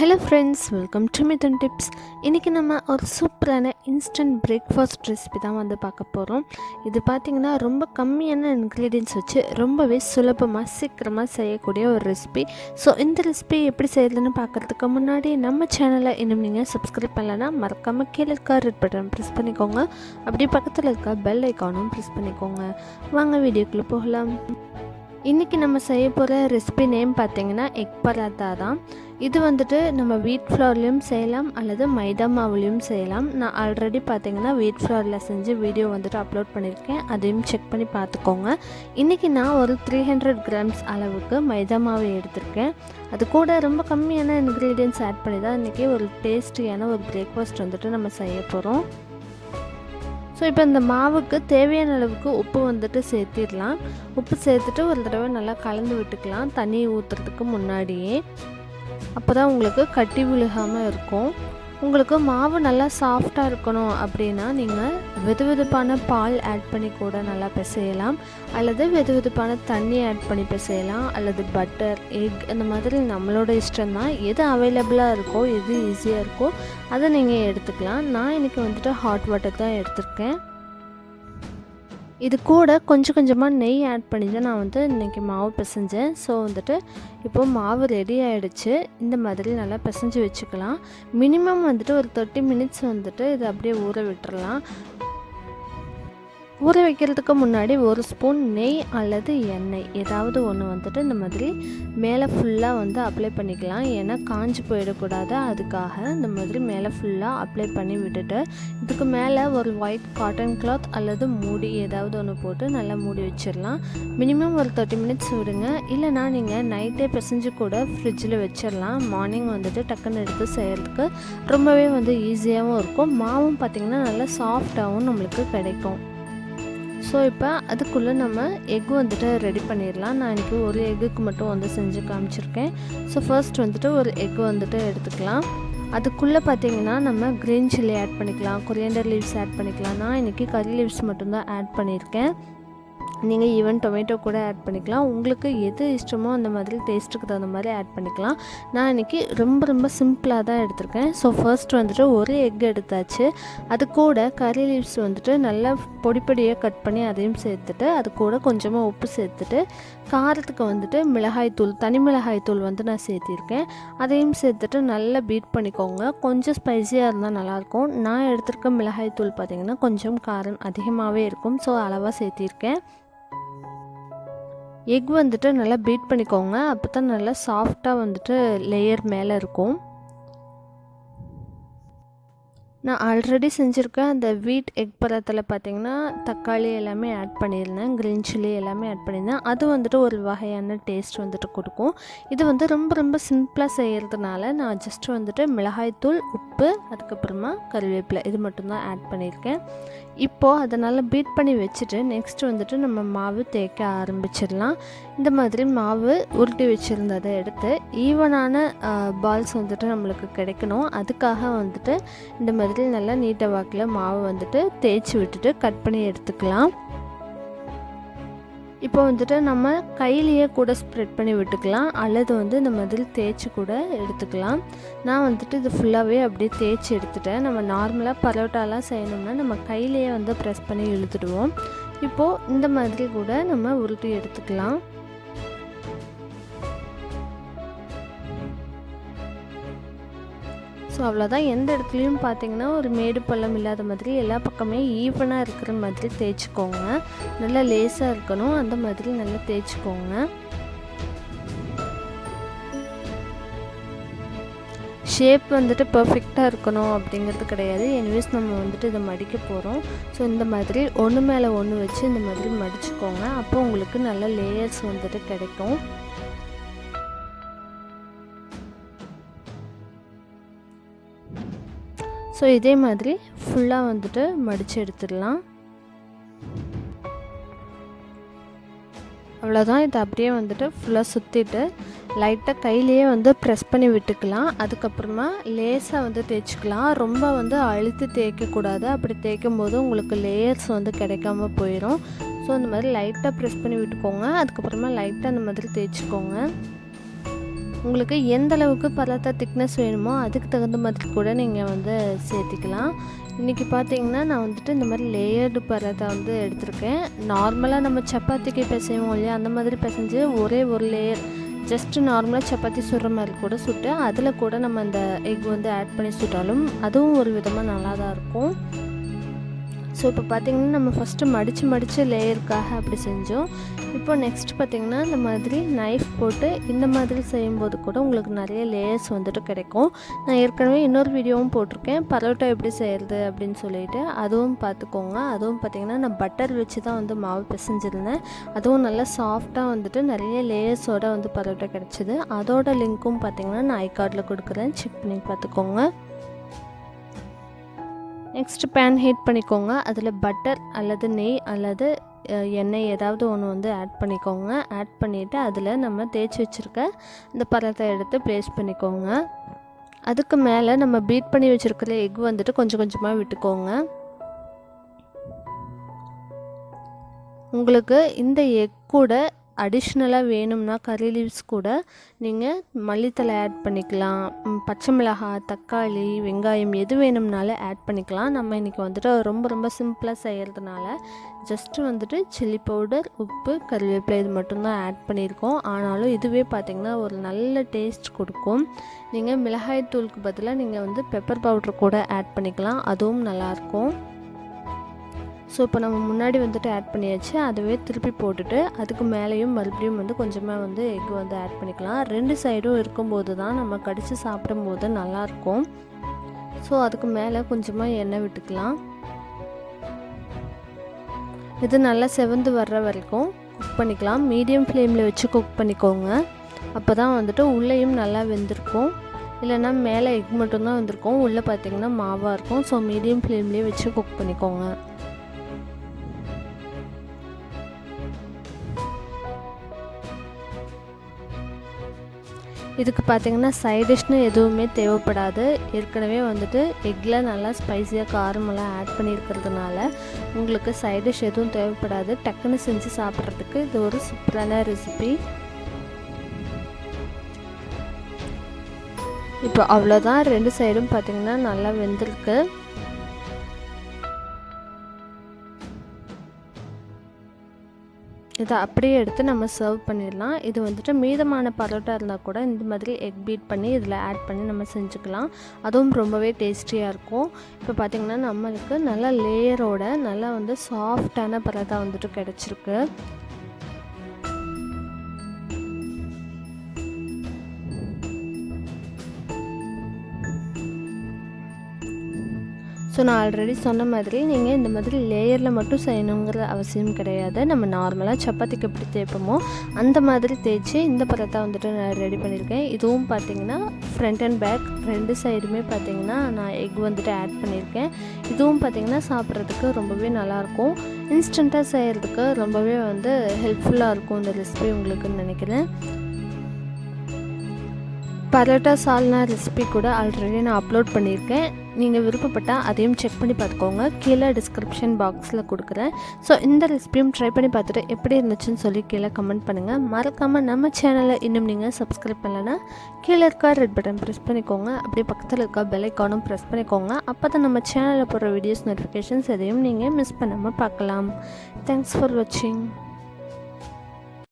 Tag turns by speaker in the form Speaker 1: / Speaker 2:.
Speaker 1: Hello friends, welcome to Mithuntips. இன்றைக்கி நம்ம ஒரு சூப்பரான இன்ஸ்டன்ட் பிரேக்ஃபாஸ்ட் ரெசிபி தான் பார்க்க போகிறோம். இது பார்த்திங்கன்னா ரொம்ப கம்மியான இன்க்ரீடியன்ஸ் வச்சு ரொம்பவே சுலபமாக சீக்கிரமாக செய்யக்கூடிய ஒரு ரெசிபி. ஸோ இந்த ரெசிபி எப்படி செய்யறதுன்னு பார்க்குறதுக்கு முன்னாடி நம்ம சேனலை இன்னும் நீங்கள் சப்ஸ்கிரைப் பண்ணலைன்னா மறக்காமல் கீழே இருக்க ரெட் பட்டன் ப்ரெஸ் பண்ணிக்கோங்க. அப்படி பக்கத்தில் இருக்க பெல் ஐக்கானும் ப்ரெஸ் பண்ணிக்கோங்க. வாங்க வீடியோக்குள்ளே போகலாம். இன்றைக்கி நம்ம செய்ய போகிற ரெசிபி நேம் பார்த்திங்கன்னா எக் பராத்தா தான். இது நம்ம வீட் ஃப்ளவர்லேயும் செய்யலாம் அல்லது மைதா மாவுலேயும் செய்யலாம். நான் ஆல்ரெடி பார்த்திங்கன்னா வீட் ஃப்ளவரில் செஞ்சு வீடியோ அப்லோட் பண்ணியிருக்கேன், அதையும் செக் பண்ணி பார்த்துக்கோங்க. இன்றைக்கி நான் ஒரு 300 கிராம்ஸ் அளவுக்கு மைதா மாவு எடுத்திருக்கேன். அது கூட ரொம்ப கம்மியான இன்க்ரீடியன்ஸ் ஆட் பண்ணி தான் இன்றைக்கி ஒரு டேஸ்டியான ஒரு பிரேக்ஃபாஸ்ட் நம்ம செய்ய போகிறோம். ஸோ இப்போ இந்த மாவுக்கு தேவையான அளவுக்கு உப்பு சேர்த்திடலாம். உப்பு சேர்த்துட்டு ஒரு தடவை நல்லா கலந்து விட்டுக்கலாம் தண்ணி ஊற்றுறதுக்கு முன்னாடியே. அப்போ தான் உங்களுக்கு கட்டி விழுகாமல் இருக்கும். உங்களுக்கு மாவு நல்லா சாஃப்டாக இருக்கணும் அப்படின்னா நீங்கள் வெதுவெதுப்பான பால் ஆட் பண்ணி கூட நல்லா பிசையலாம், அல்லது வெதுவெதுப்பான தண்ணி ஆட் பண்ணி பிசையலாம், அல்லது பட்டர், எக், அந்த மாதிரி நம்மளோட இஷ்டம்தான். எது அவைலபிளாக இருக்கோ, எது ஈஸியாக இருக்கோ அதை நீங்கள் எடுத்துக்கலாம். நான் இன்றைக்கி ஹாட் வாட்டர் தான் எடுத்திருக்கேன். இது கூட கொஞ்சம் கொஞ்சமாக நெய் ஆட் பண்ணி தான் நான் இன்றைக்கி மாவு பிசைஞ்சேன். ஸோ இப்போது மாவு ரெடி ஆகிடுச்சு. இந்த மாதிரி நல்லா பிசைஞ்சு வச்சுக்கலாம். மினிமம் ஒரு 30 மினிட்ஸ் இதை அப்படியே ஊற விட்டுறலாம். ஊற வைக்கிறதுக்கு முன்னாடி ஒரு ஸ்பூன் நெய் அல்லது எண்ணெய் ஏதாவது ஒன்று இந்த மாதிரி மேலே ஃபுல்லாக அப்ளை பண்ணிக்கலாம். ஏன்னா காஞ்சி போயிடக்கூடாது, அதுக்காக இந்த மாதிரி மேலே ஃபுல்லாக அப்ளை பண்ணி விட்டுட்டு இதுக்கு மேலே ஒரு ஒயிட் காட்டன் கிளாத் அல்லது மூடி ஏதாவது ஒன்று போட்டு நல்லா மூடி வச்சிடலாம். மினிமம் ஒரு 30 மினிட்ஸ் விடுங்க. இல்லைனா நீங்கள் நைட்டே பிசைஞ்சு கூட ஃப்ரிட்ஜில் வச்சிடலாம். மார்னிங் டக்குன்னு எடுத்து செய்கிறதுக்கு ரொம்பவே ஈஸியாகவும் இருக்கும். மாவும் பார்த்திங்கன்னா நல்லா சாஃப்டாகவும் நம்மளுக்கு கிடைக்கும். ஸோ இப்போ அதுக்குள்ளே நம்ம எக் ரெடி பண்ணிடலாம். நான் இன்றைக்கி ஒரு எக்குக்கு மட்டும் செஞ்சு காமிச்சிருக்கேன். ஸோ ஃபர்ஸ்ட் ஒரு எக் எடுத்துக்கலாம். அதுக்குள்ளே பார்த்திங்கன்னா நம்ம க்ரீன் சில்லி ஆட் பண்ணிக்கலாம், கொரியண்டர் லீவ்ஸ் ஆட் பண்ணிக்கலாம். நான் இன்றைக்கி கறி லீவ்ஸ் மட்டும்தான் ஆட் பண்ணியிருக்கேன். நீங்கள் ஈவன் டொமேட்டோ கூட ஆட் பண்ணிக்கலாம். உங்களுக்கு எது இஷ்டமோ அந்த மாதிரி டேஸ்ட்டுக்கு தகுந்த மாதிரி ஆட் பண்ணிக்கலாம். நான் இன்றைக்கி ரொம்ப சிம்பிளாக தான் எடுத்திருக்கேன். ஸோ ஃபர்ஸ்ட் ஒரு எக் எடுத்தாச்சு. அது கூட கறி லீவ்ஸ் நல்லா பொடியாக கட் பண்ணி அதையும் சேர்த்துட்டு அது கூட கொஞ்சமாக உப்பு சேர்த்துட்டு காரத்துக்கு மிளகாய்த்தூள், தனி மிளகாய்த்தூள் நான் சேர்த்திருக்கேன். அதையும் சேர்த்துட்டு நல்லா பீட் பண்ணிக்கோங்க. கொஞ்சம் ஸ்பைஸியாக இருந்தால் நல்லாயிருக்கும். நான் எடுத்திருக்க மிளகாய்த்தூள் பார்த்திங்கன்னா கொஞ்சம் காரம் அதிகமாகவே இருக்கும். ஸோ அளவாக சேர்த்திருக்கேன். எக் நல்லா பீட் பண்ணிக்கோங்க. அப்போ தான் நல்லா சாஃப்டாக லேயர் மேலே இருக்கும். நான் ஆல்ரெடி செஞ்சுருக்கேன் அந்த வீட் எக் பராத்தில் பார்த்திங்கன்னா தக்காளி எல்லாமே ஆட் பண்ணியிருந்தேன், க்ரீன் சில்லி எல்லாமே ஆட் பண்ணியிருந்தேன். அது ஒரு வகையான டேஸ்ட் கொடுக்கும். இது ரொம்ப சிம்பிளாக செய்கிறதுனால நான் ஜஸ்ட் மிளகாய்த்தூள், உப்பு, அதுக்கப்புறமா கறிவேப்பிலை இது மட்டும்தான் ஆட் பண்ணியிருக்கேன். இப்போது அதனால் பீட் பண்ணி வச்சுட்டு நெக்ஸ்ட் நம்ம மாவு தேய்க்க ஆரம்பிச்சிடலாம். இந்த மாதிரி மாவு உருட்டி வச்சுருந்ததை எடுத்து ஈவனான பால்ஸ் நம்மளுக்கு கிடைக்கணும். அதுக்காக இந்த மாதிரி நல்லா நீட்ட வாக்கில் மாவு தேய்ச்சி விட்டுட்டு கட் பண்ணி எடுத்துக்கலாம். இப்போ நம்ம கையிலேயே கூட ஸ்ப்ரெட் பண்ணி விட்டுக்கலாம், அல்லது இந்த மாதிரி தேய்ச்சி கூட எடுத்துக்கலாம். நான் இது ஃபுல்லாகவே அப்படியே தேய்ச்சி எடுத்துட்டேன். நம்ம நார்மலாக பரோட்டாலாம் செய்யணும்னா நம்ம கையிலேயே ப்ரெஸ் பண்ணி இழுத்துடுவோம். இப்போது இந்த மாதிரி கூட நம்ம உருட்டி எடுத்துக்கலாம். ஸோ அவ்வளோதான். எந்த இடத்துலையும் பார்த்திங்கன்னா ஒரு மேடு பள்ளம் இல்லாத மாதிரி எல்லா பக்கமே ஈவனாக இருக்கிற மாதிரி தேய்ச்சிக்கோங்க. நல்லா லேஸாக இருக்கணும், அந்த மாதிரி நல்லா தேய்ச்சிக்கோங்க. ஷேப் பர்ஃபெக்டாக இருக்கணும் அப்படிங்கிறது கிடையாது. எனிவேஸ் நம்ம இதை மடிக்க போகிறோம். ஸோ இந்த மாதிரி ஒன்று மேலே ஒன்று வச்சு இந்த மாதிரி மடிச்சுக்கோங்க. அப்போ உங்களுக்கு நல்ல லேயர்ஸ் கிடைக்கும். ஸோ இதே மாதிரி ஃபுல்லாக மடித்து எடுத்துடலாம். அவ்வளோதான். இதை அப்படியே ஃபுல்லாக சுற்றிட்டு லைட்டாக கையிலேயே ப்ரெஸ் பண்ணி விட்டுக்கலாம். அதுக்கப்புறமா லேஸாக தேய்ச்சிக்கலாம். ரொம்ப அழுத்தி தேய்க்கக்கூடாது. அப்படி தேய்க்கும் போது உங்களுக்கு லேயர்ஸ் கிடைக்காம போயிடும். ஸோ இந்த மாதிரி லைட்டாக ப்ரெஸ் பண்ணி விட்டுக்கோங்க. அதுக்கப்புறமா லைட்டாக அந்த மாதிரி தேய்ச்சிக்கோங்க. உங்களுக்கு எந்த அளவுக்கு பராத்தா திக்னஸ் வேணுமோ அதுக்கு தகுந்த மாதிரி கூட நீங்கள் வந்து சேர்த்திக்கலாம். இன்றைக்கி பார்த்தீங்கன்னா நான் வந்துட்டு இந்த மாதிரி லேயர்டு பராத்தா வந்து எடுத்திருக்கேன். நார்மலாக நம்ம சப்பாத்திக்கு பிசைவோம் இல்லையா, அந்த மாதிரி பிசைஞ்சு ஒரே ஒரு லேயர் ஜஸ்ட்டு நார்மலாக சப்பாத்தி சுடுற மாதிரி கூட சுட்டு அதில் கூட நம்ம அந்த எக் வந்து ஆட் பண்ணி சுட்டாலும் அதுவும் ஒரு விதமாக நல்லா தான் இருக்கும். ஸோ இப்போ பார்த்திங்கன்னா நம்ம ஃபஸ்ட்டு மடித்து லேயருக்காக அப்படி செஞ்சோம். இப்போ நெக்ஸ்ட் பார்த்திங்கன்னா இந்த மாதிரி நைஃப் போட்டு இந்த மாதிரி செய்யும்போது கூட உங்களுக்கு நிறைய லேயர்ஸ் வந்துட்டு கிடைக்கும். நான் ஏற்கனவே இன்னொரு வீடியோவும் போட்டிருக்கேன், பரோட்டா எப்படி செய்கிறது அப்படின்னு சொல்லிட்டு, அதுவும் பார்த்துக்கோங்க. அதுவும் பார்த்திங்கன்னா நான் பட்டர் வச்சு தான் வந்து மாவு பிசைஞ்சிருந்தேன். அதுவும் நல்லா சாஃப்டாக வந்துட்டு நிறைய லேயர்ஸோடு வந்து பரோட்டா கிடச்சிது. அதோட லிங்க்கும் பார்த்திங்கன்னா நான் ஐகார்டில் கொடுக்குறேன், செக் பண்ணி பார்த்துக்கோங்க. நெக்ஸ்ட்டு பேன் ஹீட் பண்ணிக்கோங்க. அதில் பட்டர் அல்லது நெய் அல்லது எண்ணெய் ஏதாவது ஒன்று வந்து ஆட் பண்ணிக்கோங்க. ஆட் பண்ணிவிட்டு அதில் நம்ம தேய்ச்சி வச்சுருக்க இந்த பராத்தா எடுத்து ப்ளேஸ் பண்ணிக்கோங்க. அதுக்கு மேலே நம்ம பீட் பண்ணி வச்சுருக்கிற எக் வந்துட்டு கொஞ்சம் கொஞ்சமாக விட்டுக்கோங்க. உங்களுக்கு இந்த எக் கூட அடிஷ்னலாக வேணும்னா கறி லீவ்ஸ் கூட நீங்கள் மல்லித்தலை ஆட் பண்ணிக்கலாம். பச்சை மிளகாய், தக்காளி, வெங்காயம் எது வேணும்னாலும் ஆட் பண்ணிக்கலாம். நம்ம இன்றைக்கி வந்துட்டு ரொம்ப சிம்பிளாக செய்கிறதுனால ஜஸ்ட்டு வந்துட்டு சில்லி பவுடர், உப்பு, கறிவேப்பிலை இது மட்டும்தான் ஆட் பண்ணியிருக்கோம். ஆனாலும் இதுவே பார்த்திங்கன்னா ஒரு நல்ல டேஸ்ட் கொடுக்கும். நீங்கள் மிளகாய் தூளுக்கு பதிலாக நீங்கள் வந்து பெப்பர் பவுடர் கூட ஆட் பண்ணிக்கலாம், அதுவும் நல்லாயிருக்கும். ஸோ இப்போ நம்ம முன்னாடி வந்துட்டு ஆட் பண்ணியாச்சு. அதுவே திருப்பி போட்டுட்டு அதுக்கு மேலேயும் மறுபடியும் வந்து கொஞ்சமாக வந்து எக் வந்து ஆட் பண்ணிக்கலாம். 2 சைடும் இருக்கும்போது தான் நம்ம கடித்து சாப்பிடும்போது நல்லாயிருக்கும். ஸோ அதுக்கு மேலே கொஞ்சமாக எண்ணெய் விட்டுக்கலாம். இது நல்லா செவந்து வர்ற வரைக்கும் குக் பண்ணிக்கலாம். மீடியம் ஃப்ளேமில் வச்சு குக் பண்ணிக்கோங்க. அப்போ தான் வந்துட்டு உள்ளேயும் நல்லா வெந்திருக்கும். இல்லைன்னா மேலே எக் மட்டும்தான் வந்திருக்கும், உள்ளே பார்த்திங்கன்னா மாவாக இருக்கும். ஸோ மீடியம் ஃப்ளேம்லேயே வச்சு குக் பண்ணிக்கோங்க. இதுக்கு பார்த்திங்கன்னா சைட் டிஷ்னு எதுவுமே தேவைப்படாது. ஏற்கனவே வந்துட்டு எக்கில் நல்லா ஸ்பைஸியாக காரமெல்லாம் ஆட் பண்ணியிருக்கிறதுனால உங்களுக்கு சைட் டிஷ் எதுவும் தேவைப்படாது. டக்குன்னு செஞ்சு சாப்பிட்றதுக்கு இது ஒரு சூப்பரான ரெசிபி. இப்போ அவ்வளோதான், 2 சைடும் பார்த்திங்கன்னா நல்லா வெந்திருக்கு. இதை அப்படியே எடுத்து நம்ம சர்வ் பண்ணிடலாம். இது வந்துட்டு மீதமான பரோட்டா இருந்தால் கூட இந்த மாதிரி எக் பீட் பண்ணி இதில் ஆட் பண்ணி நம்ம செஞ்சுக்கலாம். அதுவும் ரொம்பவே டேஸ்டியாக இருக்கும். இப்போ பார்த்திங்கன்னா நம்மளுக்கு நல்லா லேயரோட நல்லா வந்து சாஃப்டான பரோட்டா வந்துட்டு கிடச்சிருக்கு. ஸோ நான் ஆல்ரெடி சொன்ன மாதிரி நீங்கள் இந்த மாதிரி லேயரில் மட்டும் செய்யணுங்கிற அவசியம் கிடையாது. நம்ம நார்மலாக சப்பாத்திக்கு எப்படி தேய்ப்போமோ அந்த மாதிரி தேய்ச்சி இந்த பரோட்டா வந்துட்டு நான் ரெடி பண்ணியிருக்கேன். இதுவும் பார்த்திங்கன்னா ஃப்ரண்ட் அண்ட் பேக் 2 சைடுமே பார்த்திங்கன்னா நான் எக் வந்துட்டு ஆட் பண்ணியிருக்கேன். இதுவும் பார்த்திங்கன்னா சாப்பிட்றதுக்கு ரொம்பவே நல்லாயிருக்கும். இன்ஸ்டண்ட்டாக செய்கிறதுக்கு ரொம்பவே வந்து ஹெல்ப்ஃபுல்லாக இருக்கும் இந்த ரெசிபி உங்களுக்குன்னு நினைக்கிறேன். பரோட்டா சால்னா ரெசிபி கூட ஆல்ரெடி நான் அப்லோட் பண்ணியிருக்கேன். நீங்கள் விருப்பப்பட்டால் அதையும் செக் பண்ணி பார்த்துக்கோங்க, கீழே டிஸ்கிரிப்ஷன் பாக்ஸில் கொடுக்குறேன். ஸோ இந்த ரெசிபியும் ட்ரை பண்ணி பார்த்துட்டு எப்படி இருந்துச்சுன்னு சொல்லி கீழே கமெண்ட் பண்ணுங்கள். மறக்காமல் நம்ம சேனலை இன்னும் நீங்கள் சப்ஸ்கிரைப் பண்ணலைன்னா கீழே இருக்க ரெட் பட்டன் ப்ரெஸ் பண்ணிக்கோங்க. அப்படியே பக்கத்தில் இருக்க பெல் ஐக்கானும் ப்ரெஸ் பண்ணிக்கோங்க. அப்போ தான் நம்ம சேனலில் போடுற வீடியோஸ் நோட்டிஃபிகேஷன்ஸ் எதையும் நீங்கள் மிஸ் பண்ணாமல் பார்க்கலாம். தேங்க்ஸ் ஃபார் வாட்சிங்.